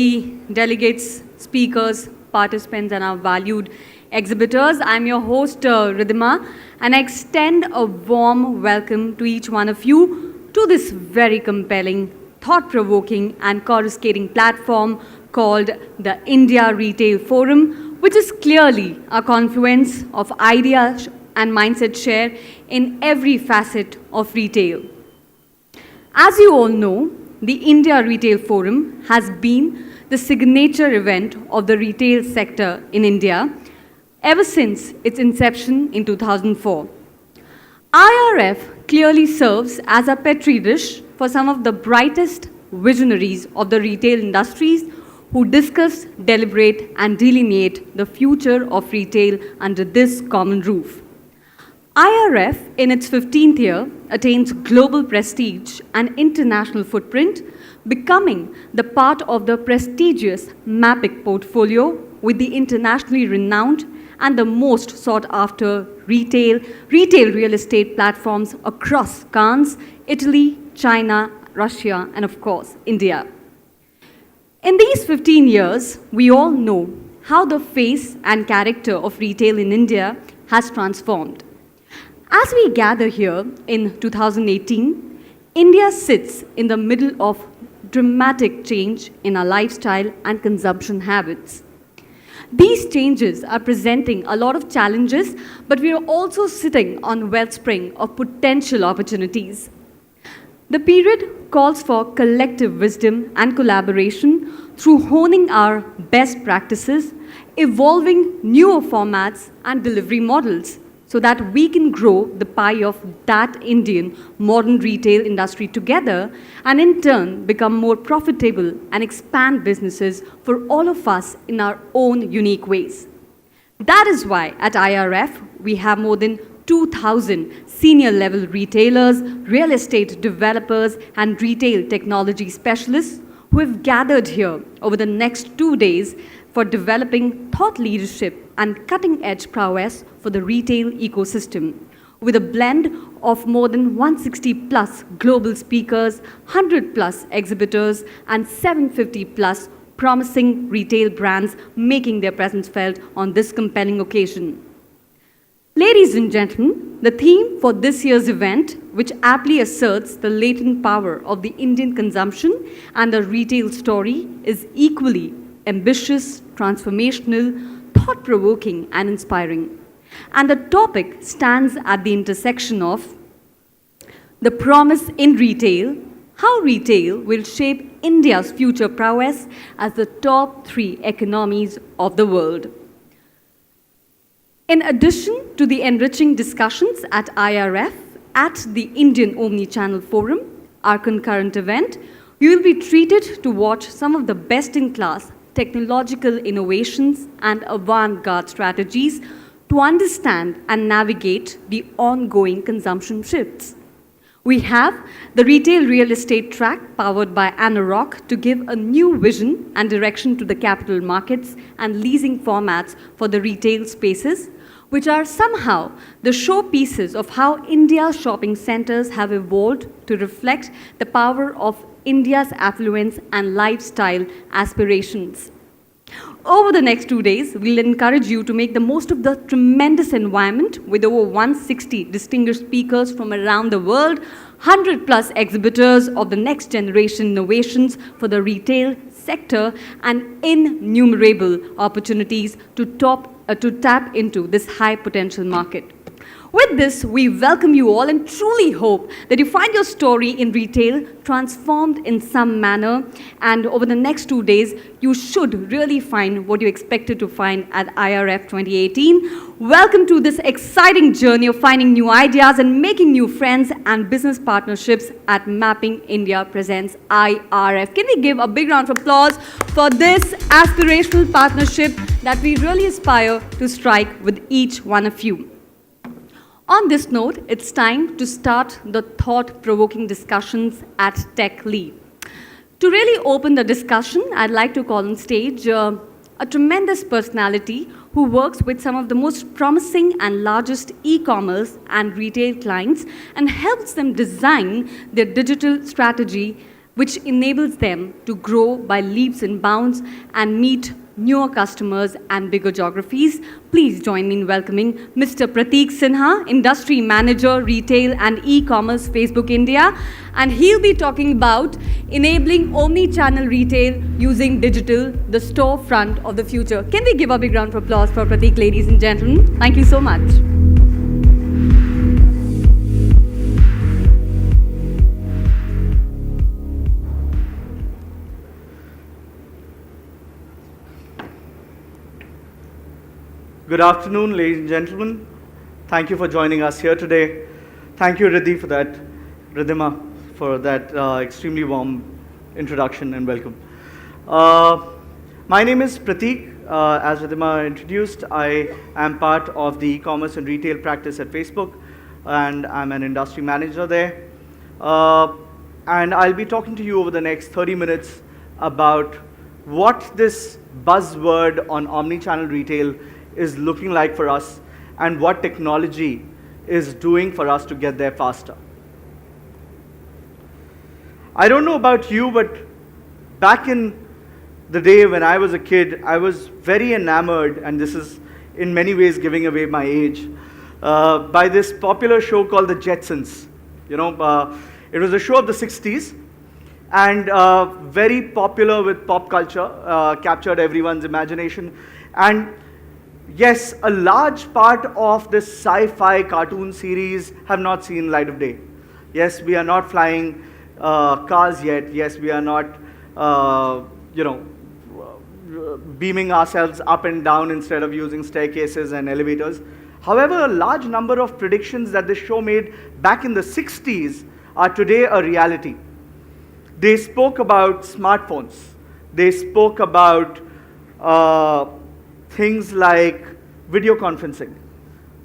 Delegates, speakers, participants, and our valued exhibitors. I'm your host, Ridhima, and I extend a warm welcome to each one of you to this very compelling, thought-provoking, and coruscating platform called the India Retail Forum, which is clearly a confluence of ideas and mindset share in every facet of retail. As you all know, the India Retail Forum has been the signature event of the retail sector in India ever since its inception in 2004. IRF clearly serves as a petri dish for some of the brightest visionaries of the retail industries who discuss, deliberate, and delineate the future of retail under this common roof. IRF, in its 15th year, attains global prestige and international footprint, becoming the part of the prestigious MAPIC portfolio with the internationally renowned and the most sought-after retail real estate platforms across Cannes, Italy, China, Russia, and of course, India. In these 15 years, we all know how the face and character of retail in India has transformed. As we gather here in 2018, India sits in the middle of dramatic change in our lifestyle and consumption habits. These changes are presenting a lot of challenges, but we are also sitting on a wellspring of potential opportunities. The period calls for collective wisdom and collaboration through honing our best practices, evolving newer formats and delivery models, so that we can grow the pie of that Indian modern retail industry together and in turn become more profitable and expand businesses for all of us in our own unique ways. That is why at IRF we have more than 2,000 senior level retailers, real estate developers, and retail technology specialists who have gathered here over the next 2 days for developing thought leadership and cutting-edge prowess for the retail ecosystem, with a blend of more than 160 plus global speakers, 100 plus exhibitors, and 750 plus promising retail brands making their presence felt on this compelling occasion. Ladies and gentlemen, the theme for this year's event, which aptly asserts the latent power of the Indian consumption and the retail story, is equally ambitious, transformational, thought-provoking, and inspiring. And the topic stands at the intersection of the promise in retail, how retail will shape India's future prowess as the top 3 economies of the world. In addition to the enriching discussions at IRF, at the Indian Omnichannel Forum, our concurrent event, you will be treated to watch some of the best-in-class technological innovations and avant-garde strategies to understand and navigate the ongoing consumption shifts. We have the retail real estate track powered by Anurag to give a new vision and direction to the capital markets and leasing formats for the retail spaces, which are somehow the showpieces of how India's shopping centers have evolved to reflect the power of India's affluence and lifestyle aspirations. Over the next 2 days, we'll encourage you to make the most of the tremendous environment with over 160 distinguished speakers from around the world, 100 plus exhibitors of the next generation innovations for the retail sector, and innumerable opportunities to tap into this high potential market. With this, we welcome you all and truly hope that you find your story in retail transformed in some manner, and over the next 2 days, you should really find what you expected to find at IRF 2018. Welcome to this exciting journey of finding new ideas and making new friends and business partnerships at Mapping India Presents IRF. Can we give a big round of applause for this aspirational partnership that we really aspire to strike with each one of you? On this note, it's time to start the thought-provoking discussions at Tech Lead. To really open the discussion, I'd like to call on stage a tremendous personality who works with some of the most promising and largest e-commerce and retail clients and helps them design their digital strategy which enables them to grow by leaps and bounds and meet newer customers and bigger geographies. Please join me in welcoming Mr. Prateek Sinha, Industry Manager, Retail and E-Commerce, Facebook India. And he'll be talking about enabling omni-channel retail using digital, the storefront of the future. Can we give a big round of applause for Prateek, ladies and gentlemen? Thank you so much. Good afternoon, ladies and gentlemen. Thank you for joining us here today. Thank you, Ridhima, for that extremely warm introduction and welcome. My name is Prateek. As Ridhima introduced, I am part of the e-commerce and retail practice at Facebook, and I'm an industry manager there. And I'll be talking to you over the next 30 minutes about what this buzzword on omni-channel retail is looking like for us and what technology is doing for us to get there faster. I don't know about you, but back in the day when I was a kid, I was very enamored, and this is in many ways giving away my age, by this popular show called The Jetsons. You know, it was a show of the 60s and very popular with pop culture, captured everyone's imagination. And yes, a large part of this sci-fi cartoon series have not seen light of day. Yes, we are not flying cars yet. Yes, we are not, beaming ourselves up and down instead of using staircases and elevators. However, a large number of predictions that this show made back in the 60s are today a reality. They spoke about smartphones. They spoke about things like video conferencing.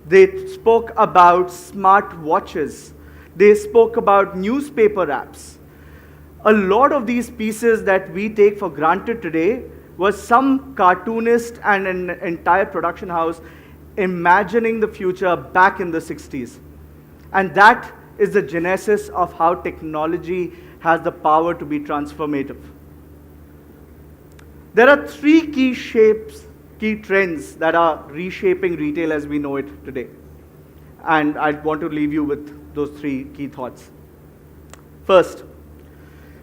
They spoke about smart watches. They spoke about newspaper apps. A lot of these pieces that we take for granted today was some cartoonist and an entire production house imagining the future back in the 60s. And that is the genesis of how technology has the power to be transformative. There are three key trends that are reshaping retail as we know it today. And I want to leave you with those three key thoughts. First,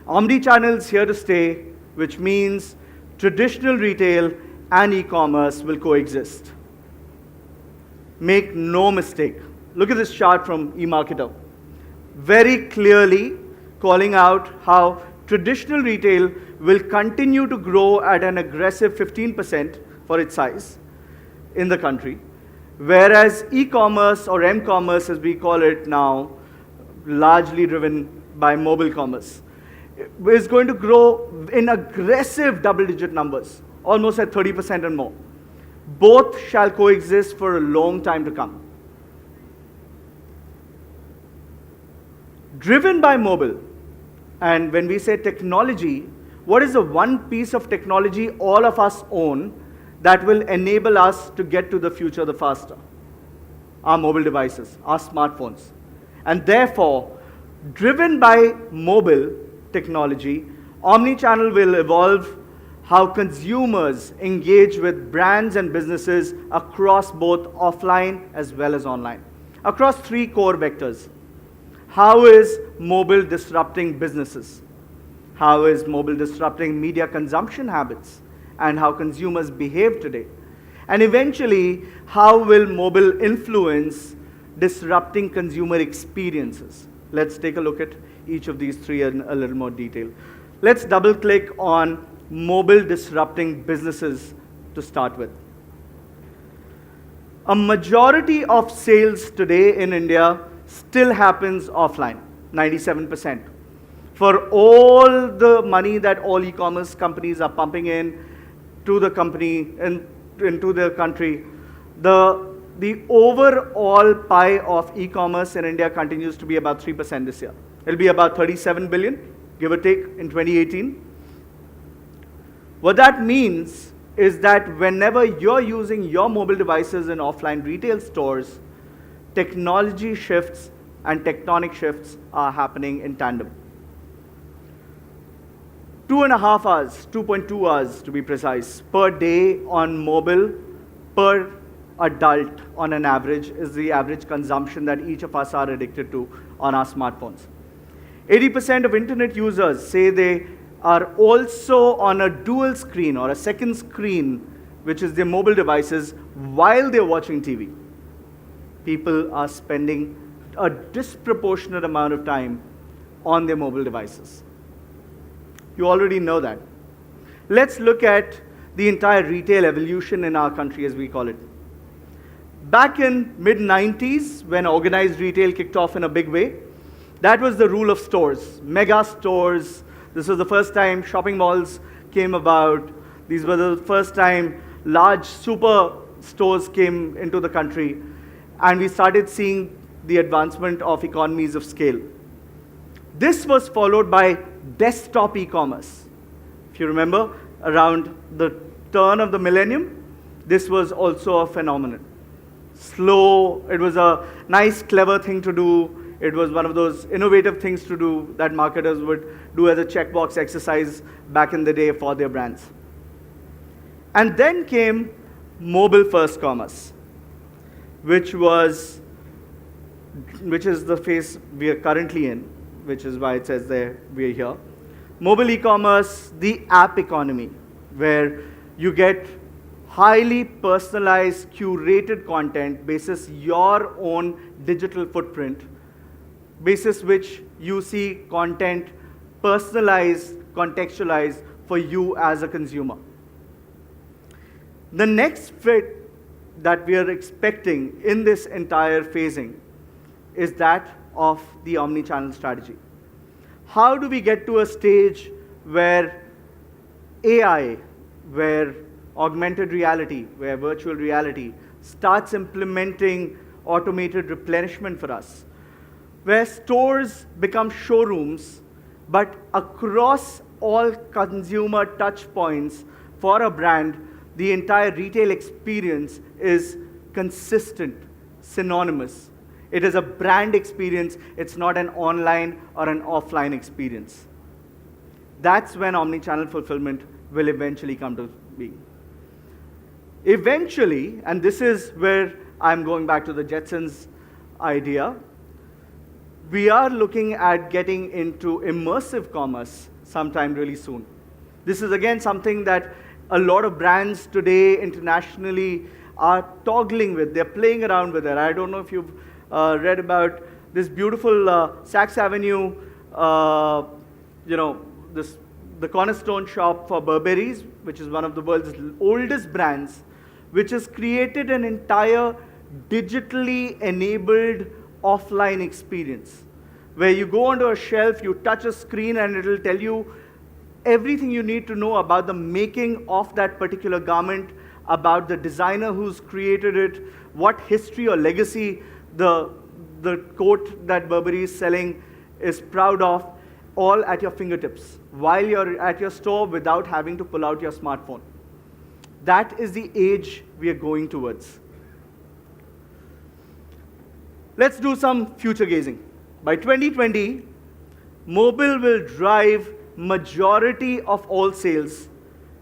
omnichannel is here to stay, which means traditional retail and e-commerce will coexist. Make no mistake. Look at this chart from eMarketer. Very clearly calling out how traditional retail will continue to grow at an aggressive 15% for its size in the country, whereas e-commerce or m-commerce as we call it now, largely driven by mobile commerce, is going to grow in aggressive double-digit numbers, almost at 30% and more. Both shall coexist for a long time to come. Driven by mobile, and when we say technology, what is the one piece of technology all of us own that will enable us to get to the future the faster? Our mobile devices, our smartphones. And therefore, driven by mobile technology, omnichannel will evolve how consumers engage with brands and businesses across both offline as well as online, across three core vectors. How is mobile disrupting businesses? How is mobile disrupting media consumption habits and how consumers behave today? And eventually, how will mobile influence disrupting consumer experiences? Let's take a look at each of these three in a little more detail. Let's double click on mobile disrupting businesses to start with. A majority of sales today in India still happens offline, 97%. For all the money that all e-commerce companies are pumping in to the company and into the country, the overall pie of e-commerce in India continues to be about 3% this year. It'll be about 37 billion, give or take, in 2018. What that means is that whenever you're using your mobile devices in offline retail stores, technology shifts and tectonic shifts are happening in tandem. 2.5 hours, 2.2 hours to be precise, per day on mobile, per adult on an average, is the average consumption that each of us are addicted to on our smartphones. 80% of internet users say they are also on a dual screen or a second screen, which is their mobile devices, while they're watching TV. People are spending a disproportionate amount of time on their mobile devices. You already know that. Let's look at the entire retail evolution in our country, as we call it. Back in mid-90s, when organized retail kicked off in a big way, that was the rule of stores, mega stores. This was the first time shopping malls came about. These were the first time large super stores came into the country. And we started seeing the advancement of economies of scale. This was followed by desktop e-commerce. If you remember, around the turn of the millennium, this was also a phenomenon. Slow, it was a nice, clever thing to do. It was one of those innovative things to do that marketers would do as a checkbox exercise back in the day for their brands. And then came mobile-first commerce, which is the phase we are currently in, which is why it says there we are here. Mobile e-commerce, the app economy, where you get highly personalized, curated content basis your own digital footprint, basis which you see content personalized, contextualized for you as a consumer. The next fit that we are expecting in this entire phasing is that of the omnichannel strategy. How do we get to a stage where AI, where augmented reality, where virtual reality starts implementing automated replenishment for us, where stores become showrooms, but across all consumer touch points for a brand, the entire retail experience is consistent, synonymous. It is a brand experience. It's not an online or an offline experience. That's when omnichannel fulfillment will eventually come to being. Eventually, and this is where I'm going back to the Jetsons idea, we are looking at getting into immersive commerce sometime really soon. This is again something that a lot of brands today internationally are toggling with. They're playing around with it. I don't know if you've read about this beautiful Saks Avenue, the cornerstone shop for Burberry's, which is one of the world's oldest brands, which has created an entire digitally enabled offline experience, where you go onto a shelf, you touch a screen, and it'll tell you everything you need to know about the making of that particular garment, about the designer who's created it, what history or legacy the coat that Burberry is selling is proud of, all at your fingertips, while you're at your store without having to pull out your smartphone. That is the age we are going towards. Let's do some future gazing. By 2020, mobile will drive majority of all sales,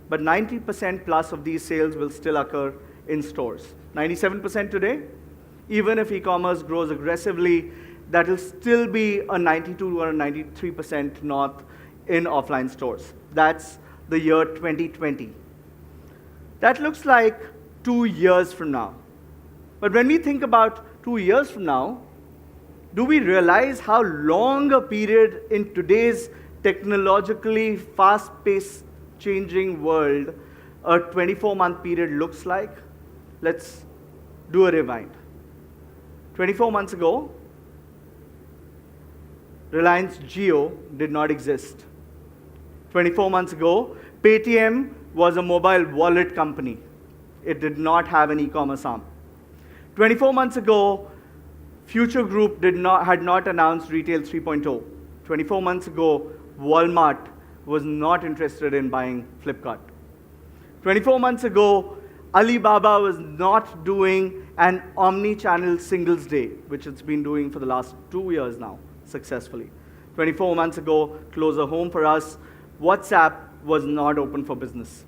but 90% plus of these sales will still occur in stores. 97% today. Even if e-commerce grows aggressively, that will still be a 92 or a 93% north in offline stores. That's the year 2020. That looks like 2 years from now. But when we think about 2 years from now, do we realize how long a period in today's technologically fast-paced changing world a 24-month period looks like? Let's do a rewind. 24 months ago, Reliance Jio did not exist. 24 months ago, Paytm was a mobile wallet company. It did not have an e-commerce arm. 24 months ago, Future Group had not announced Retail 3.0. 24 months ago, Walmart was not interested in buying Flipkart. 24 months ago, Alibaba was not doing an omni-channel singles day, which it's been doing for the last 2 years now, successfully. 24 months ago, closer home for us, WhatsApp was not open for business.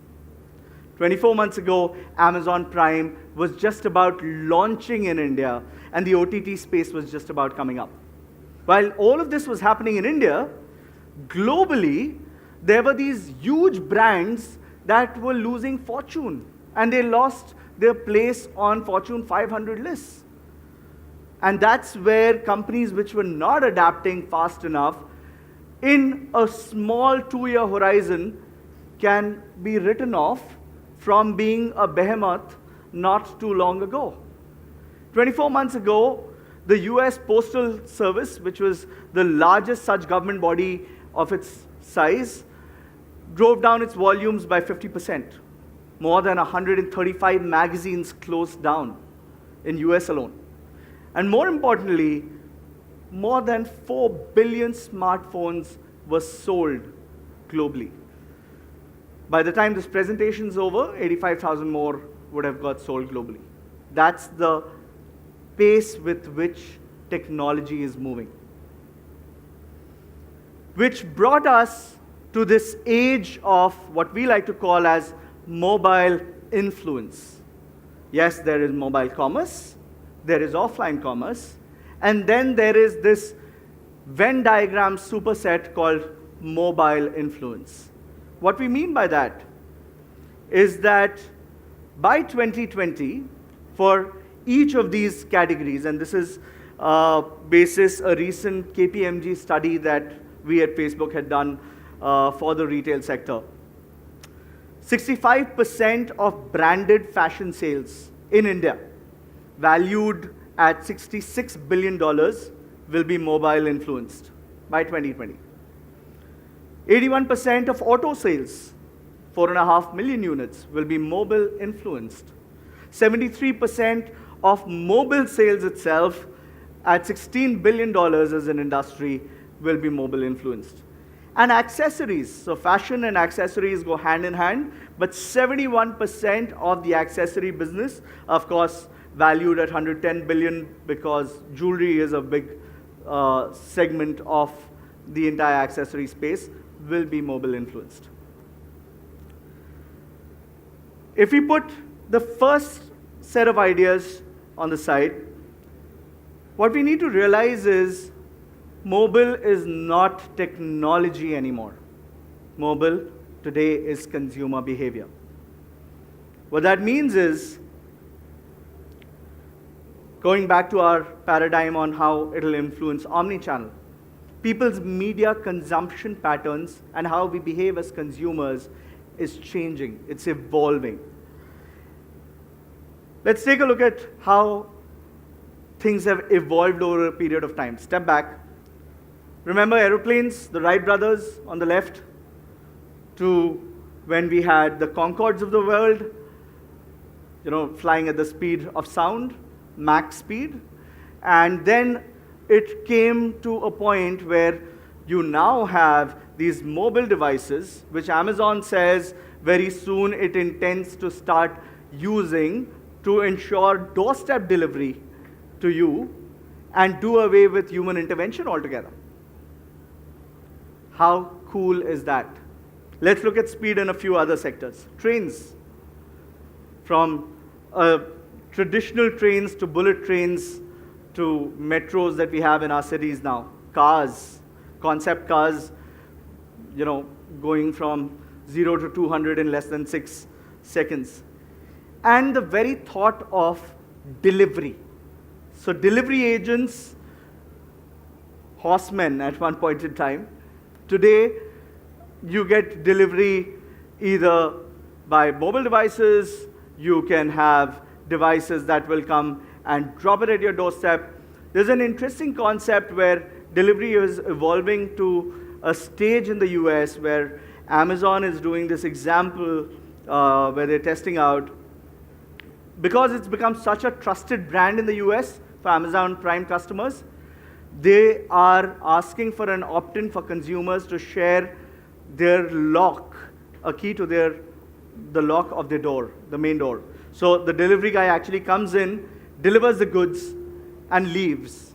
24 months ago, Amazon Prime was just about launching in India, and the OTT space was just about coming up. While all of this was happening in India, globally, there were these huge brands that were losing fortune, and they lost their place on Fortune 500 lists. And that's where companies which were not adapting fast enough in a small 2-year horizon can be written off from being a behemoth not too long ago. 24 months ago, the US Postal Service, which was the largest such government body of its size, drove down its volumes by 50%. More than 135 magazines closed down in US alone. And more importantly, more than 4 billion smartphones were sold globally. By the time this presentation is over, 85,000 more would have got sold globally. That's the pace with which technology is moving. Which brought us to this age of what we like to call as mobile influence. Yes, there is mobile commerce, there is offline commerce, and then there is this Venn diagram superset called mobile influence. What we mean by that is that by 2020, for each of these categories, and this is basis a recent KPMG study that we at Facebook had done for the retail sector, 65% of branded fashion sales in India, valued at $66 billion, will be mobile influenced by 2020. 81% of auto sales, 4.5 million units, will be mobile influenced. 73% of mobile sales itself, at $16 billion as an industry, will be mobile influenced. And accessories, so fashion and accessories go hand in hand, but 71% of the accessory business, of course, valued at 110 billion because jewelry is a big segment of the entire accessory space, will be mobile influenced. If we put the first set of ideas on the side, what we need to realize is mobile is not technology anymore. Mobile today is consumer behavior. What that means is, going back to our paradigm on how it'll influence omnichannel, people's media consumption patterns and how we behave as consumers is changing, it's evolving. Let's take a look at how things have evolved over a period of time. Step back. Remember aeroplanes, the Wright brothers on the left, to when we had the Concords of the world, flying at the speed of sound, Mach speed. And then it came to a point where you now have these mobile devices, which Amazon says very soon it intends to start using to ensure doorstep delivery to you and do away with human intervention altogether. How cool is that? Let's look at speed in a few other sectors. Trains. From traditional trains to bullet trains to metros that we have in our cities now. Cars, concept cars, going from 0 to 200 in less than 6 seconds. And the very thought of delivery. So delivery agents, horsemen at one point in time, today you get delivery either by mobile devices, you can have devices that will come and drop it at your doorstep. There's an interesting concept where delivery is evolving to a stage in the US where Amazon is doing this example where they're testing out, because it's become such a trusted brand in the US for Amazon Prime customers, they are asking for an opt-in for consumers to share their lock, a key to the lock of their door, the main door. So the delivery guy actually comes in, delivers the goods, and leaves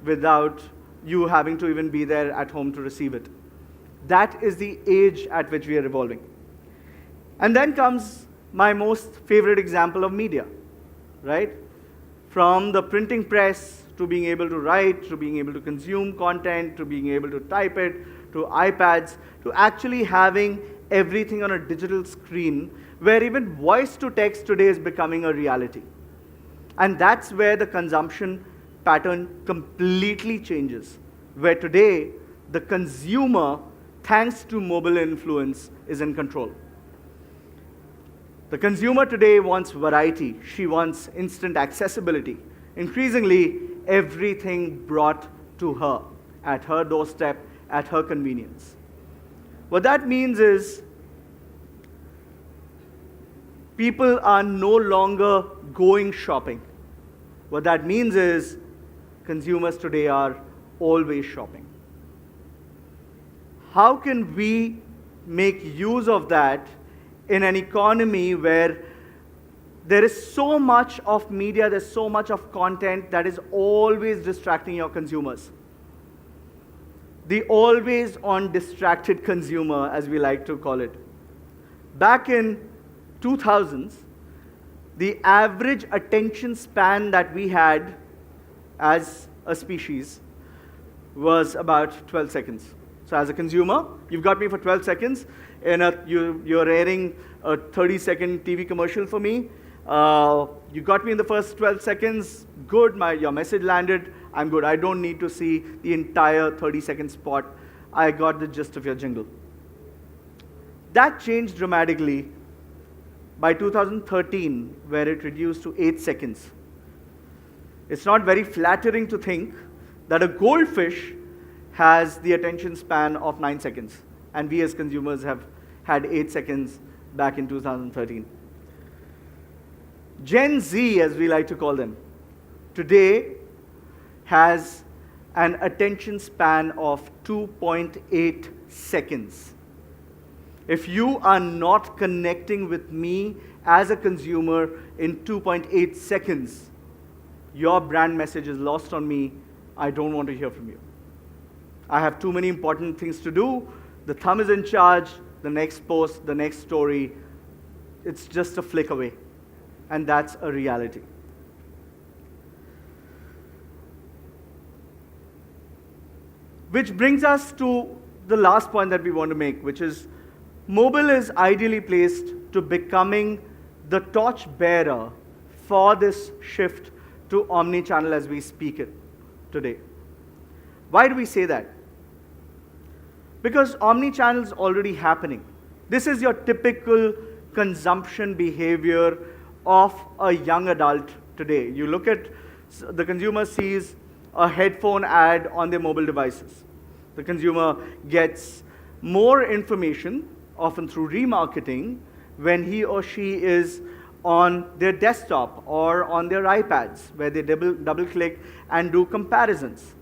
without you having to even be there at home to receive it. That is the age at which we are evolving. And then comes my most favorite example of media, right? From the printing press to being able to write, to being able to consume content, to being able to type it, to iPads, to actually having everything on a digital screen, where even voice to text today is becoming a reality. And that's where the consumption pattern completely changes, where today the consumer, thanks to mobile influence, is in control. The consumer today wants variety. She wants instant accessibility. Increasingly, everything brought to her, at her doorstep, at her convenience. What that means is people are no longer going shopping. What that means is consumers today are always shopping. How can we make use of that in an economy where there is so much of media, there's so much of content that is always distracting your consumers? The always on distracted consumer, as we like to call it. Back in 2000s, the average attention span that we had as a species was about 12 seconds. So as a consumer, you've got me for 12 seconds, and you're airing a 30-second TV commercial for me. You got me in the first 12 seconds, good, your message landed, I'm good. I don't need to see the entire 30-second spot. I got the gist of your jingle. That changed dramatically by 2013, where it reduced to 8 seconds. It's not very flattering to think that a goldfish has the attention span of 9 seconds, and we as consumers have had 8 seconds back in 2013. Gen Z, as we like to call them, today has an attention span of 2.8 seconds. If you are not connecting with me as a consumer in 2.8 seconds, your brand message is lost on me. I don't want to hear from you. I have too many important things to do. The thumb is in charge. The next post, the next story, it's just a flick away. And that's a reality. Which brings us to the last point that we want to make, which is mobile is ideally placed to becoming the torch bearer for this shift to omnichannel as we speak it today. Why do we say that? Because omnichannel is already happening. This is your typical consumption behavior of a young adult today. You look at, the consumer sees a headphone ad on their mobile devices. The consumer gets more information, often through remarketing, when he or she is on their desktop or on their iPads, where they double-click and do comparisons.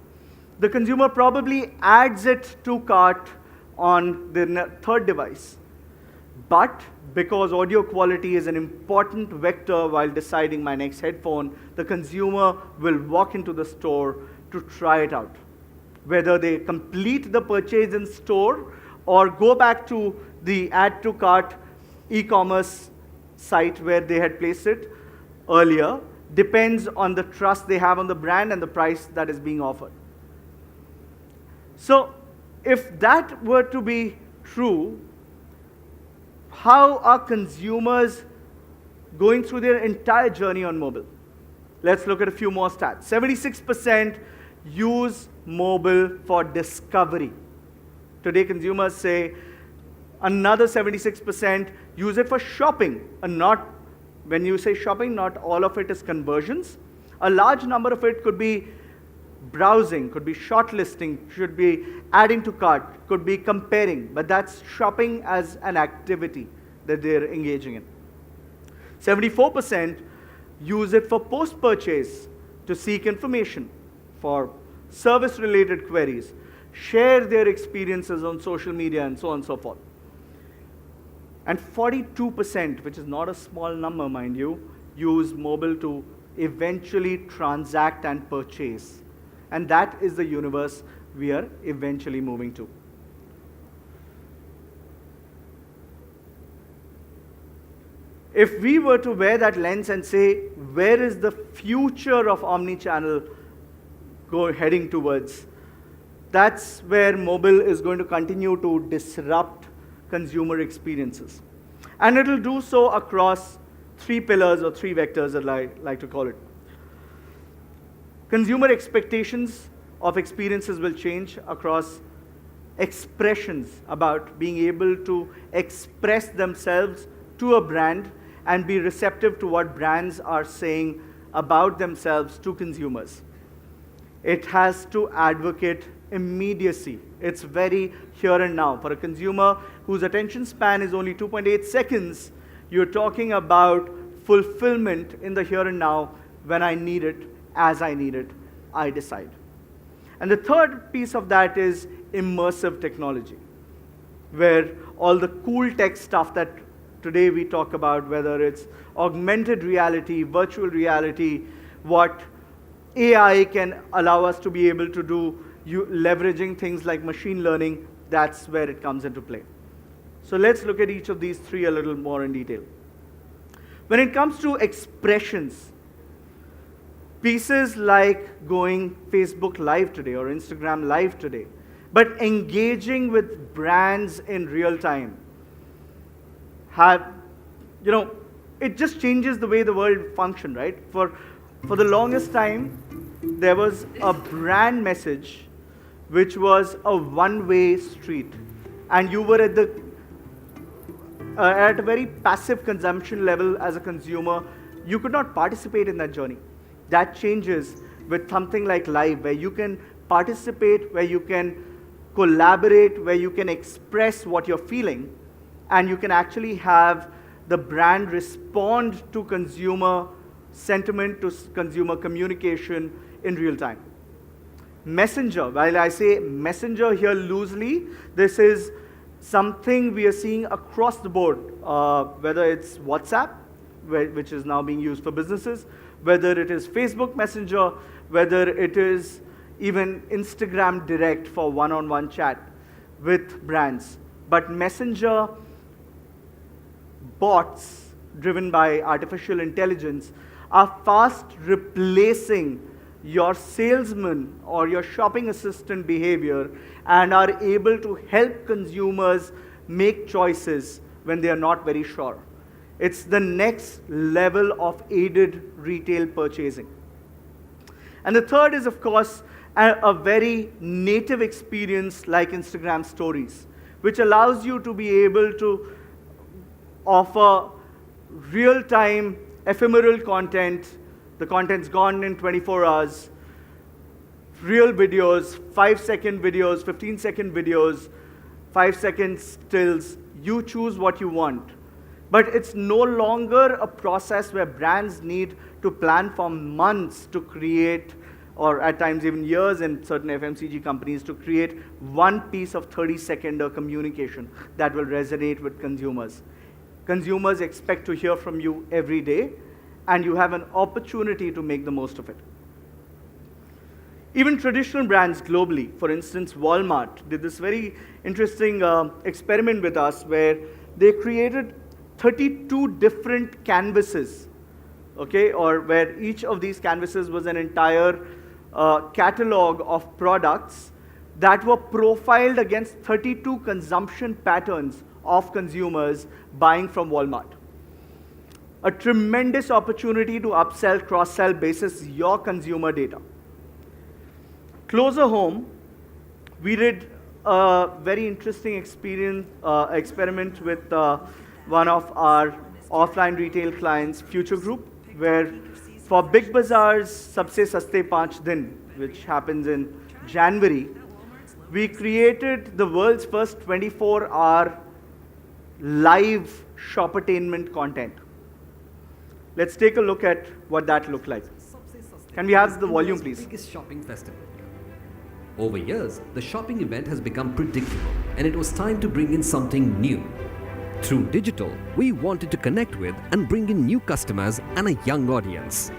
The consumer probably adds it to cart on their third device. But because audio quality is an important vector while deciding my next headphone, the consumer will walk into the store to try it out. Whether they complete the purchase in store or go back to the add to cart e-commerce site where they had placed it earlier, depends on the trust they have on the brand and the price that is being offered. So if that were to be true, how are consumers going through their entire journey on mobile? Let's look at a few more stats. 76% use mobile for discovery. Today, consumers say another 76% use it for shopping. And not, when you say shopping, not all of it is conversions. A large number of it could be browsing, could be shortlisting, should be adding to cart, could be comparing, but that's shopping as an activity that they're engaging in. 74% use it for post-purchase to seek information, for service-related queries, share their experiences on social media, and so on and so forth. And 42%, which is not a small number, mind you, use mobile to eventually transact and purchase. And that is the universe we are eventually moving to. If we were to wear that lens and say, where is the future of omnichannel heading towards? That's where mobile is going to continue to disrupt consumer experiences. And it'll do so across 3 pillars or 3 vectors, as I like to call it. Consumer expectations of experiences will change across expressions about being able to express themselves to a brand and be receptive to what brands are saying about themselves to consumers. It has to advocate immediacy. It's very here and now. For a consumer whose attention span is only 2.8 seconds, you're talking about fulfillment in the here and now. When I need it, as I need it, I decide. And the third piece of that is immersive technology, where all the cool tech stuff that today we talk about, whether it's augmented reality, virtual reality, what AI can allow us to be able to do, leveraging things like machine learning, that's where it comes into play. So let's look at each of these 3 a little more in detail. When it comes to expressions, pieces like going Facebook Live today or Instagram Live today, but engaging with brands in real time, it just changes the way the world functions, right? For the longest time, there was a brand message which was a one-way street, and you were at a very passive consumption level as a consumer. You could not participate in that journey. That changes with something like Live, where you can participate, where you can collaborate, where you can express what you're feeling, and you can actually have the brand respond to consumer sentiment, to consumer communication in real time. Messenger, while I say messenger here loosely, this is something we are seeing across the board, whether it's WhatsApp, which is now being used for businesses, whether it is Facebook Messenger, whether it is even Instagram Direct for one-on-one chat with brands. But Messenger bots driven by artificial intelligence are fast replacing your salesman or your shopping assistant behavior and are able to help consumers make choices when they are not very sure. It's the next level of aided retail purchasing. And the third is, of course, a very native experience like Instagram Stories, which allows you to be able to offer real-time ephemeral content. The content's gone in 24 hours. Real videos, 5-second videos, 15-second videos, 5-second stills. You choose what you want. But it's no longer a process where brands need to plan for months to create, or at times even years in certain FMCG companies, to create one piece of 30-second communication that will resonate with consumers. Consumers expect to hear from you every day, and you have an opportunity to make the most of it. Even traditional brands globally, for instance, Walmart, did this very interesting experiment with us where they created 32 different canvases, okay, or where each of these canvases was an entire catalog of products that were profiled against 32 consumption patterns of consumers buying from Walmart. A tremendous opportunity to upsell, cross-sell basis your consumer data. Closer home, we did a very interesting experiment with one of our offline retail clients, Future Group, where for Big Bazaar's Sabse Saste 5 Din, which happens in January, we created the world's first 24-hour live shoppertainment content. Let's take a look at what that looked like. Can we have the volume, please? Biggest shopping festival. Over years, the shopping event has become predictable, and it was time to bring in something new. Through digital, we wanted to connect with and bring in new customers and a young audience.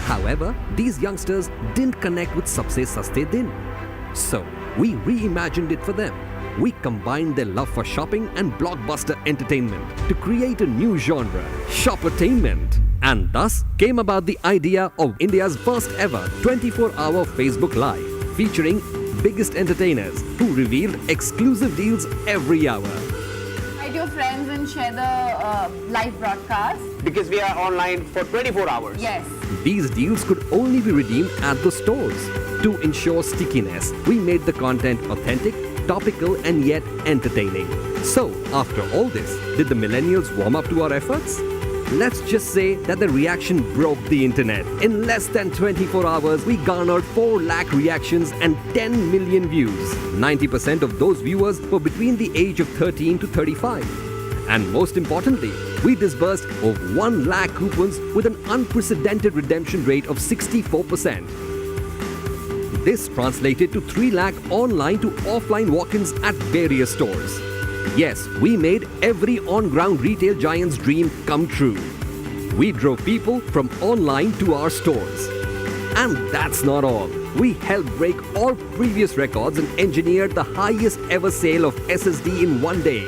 However, these youngsters didn't connect with Sabse Saste Din. So, we reimagined it for them. we combined their love for shopping and blockbuster entertainment to create a new genre, shoppertainment. And thus came about the idea of India's first ever 24-hour Facebook Live, featuring biggest entertainers who revealed exclusive deals every hour. Invite your friends and share the live broadcast. Because we are online for 24 hours. Yes. These deals could only be redeemed at the stores. To ensure stickiness, we made the content authentic, topical, and yet entertaining. So, after all this, did the millennials warm up to our efforts? Let's just say that the reaction broke the internet. In less than 24 hours, we garnered 4 lakh reactions and 10 million views. 90% of those viewers were between the age of 13 to 35. And most importantly, we disbursed over 1 lakh coupons with an unprecedented redemption rate of 64%. This translated to 3 lakh online to offline walk-ins at various stores. Yes, we made every on-ground retail giant's dream come true. We drove people from online to our stores. And that's not all. We helped break all previous records and engineered the highest ever sale of SSD in one day.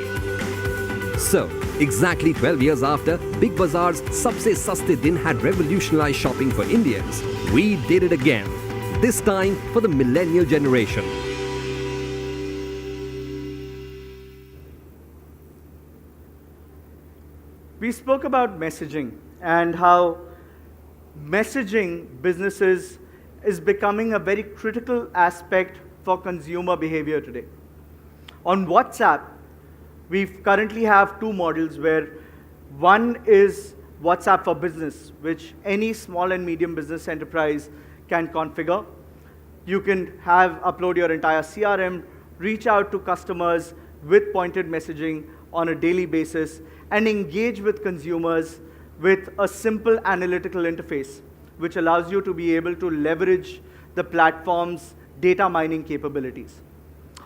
So, exactly 12 years after Big Bazaar's Sabse Saste Din had revolutionized shopping for Indians, we did it again. This time for the millennial generation. We spoke about messaging and how messaging businesses is becoming a very critical aspect for consumer behavior today. On WhatsApp, we currently have 2 models where one is WhatsApp for Business, which any small and medium business enterprise can configure. You can upload your entire CRM, reach out to customers with pointed messaging on a daily basis, and engage with consumers with a simple analytical interface, which allows you to be able to leverage the platform's data mining capabilities.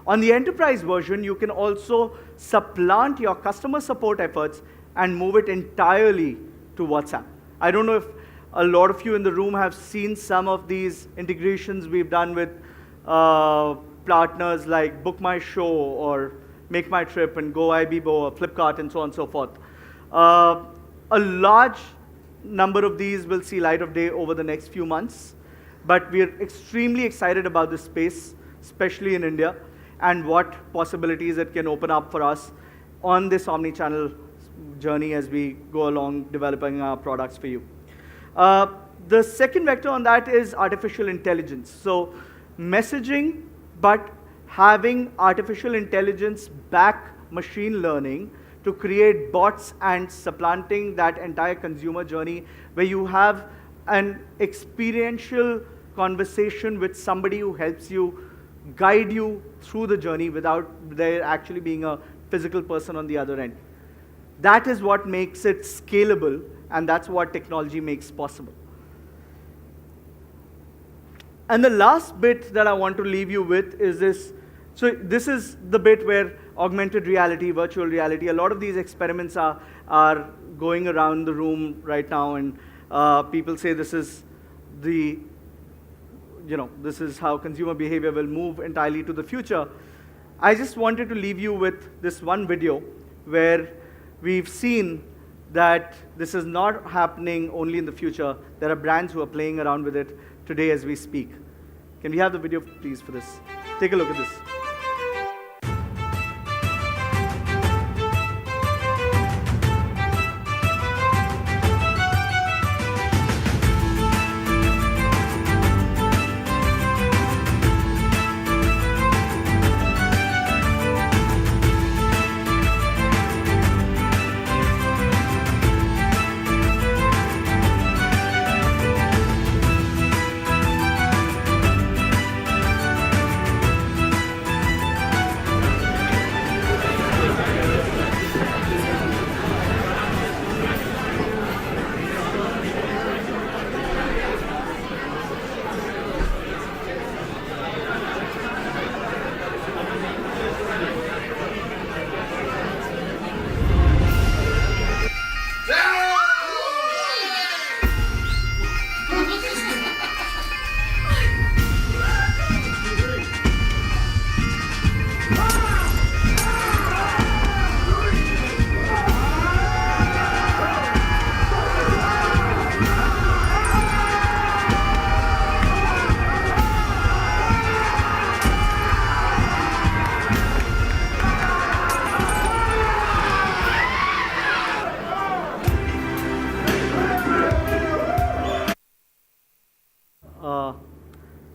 On the enterprise version, you can also supplant your customer support efforts and move it entirely to WhatsApp. I don't know if a lot of you in the room have seen some of these integrations we've done with partners like Book My Show or Make My Trip and Go Ibibo or Flipkart and so on and so forth. A large number of these will see light of day over the next few months, but we're extremely excited about this space, especially in India, and what possibilities it can open up for us on this omnichannel journey as we go along developing our products for you. The second vector on that is artificial intelligence. So messaging, but having artificial intelligence back machine learning to create bots and supplanting that entire consumer journey where you have an experiential conversation with somebody who helps you guide you through the journey without there actually being a physical person on the other end. That is what makes it scalable, and that's what technology makes possible. And the last bit that I want to leave you with is this. So this is the bit where augmented reality, virtual reality, a lot of these experiments are going around the room right now, and people say this is this is how consumer behavior will move entirely to the future. I just wanted to leave you with this one video where we've seen that this is not happening only in the future. There are brands who are playing around with it today as we speak. Can we have the video, please, for this? Take a look at this.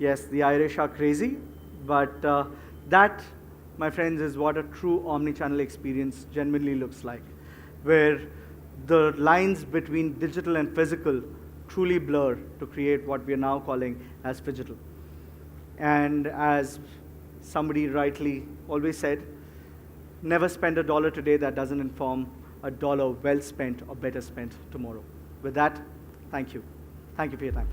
Yes, the Irish are crazy, but that, my friends, is what a true omnichannel experience genuinely looks like, where the lines between digital and physical truly blur to create what we are now calling as phygital. And as somebody rightly always said, never spend a dollar today that doesn't inform a dollar well spent or better spent tomorrow. With that, thank you. Thank you for your time.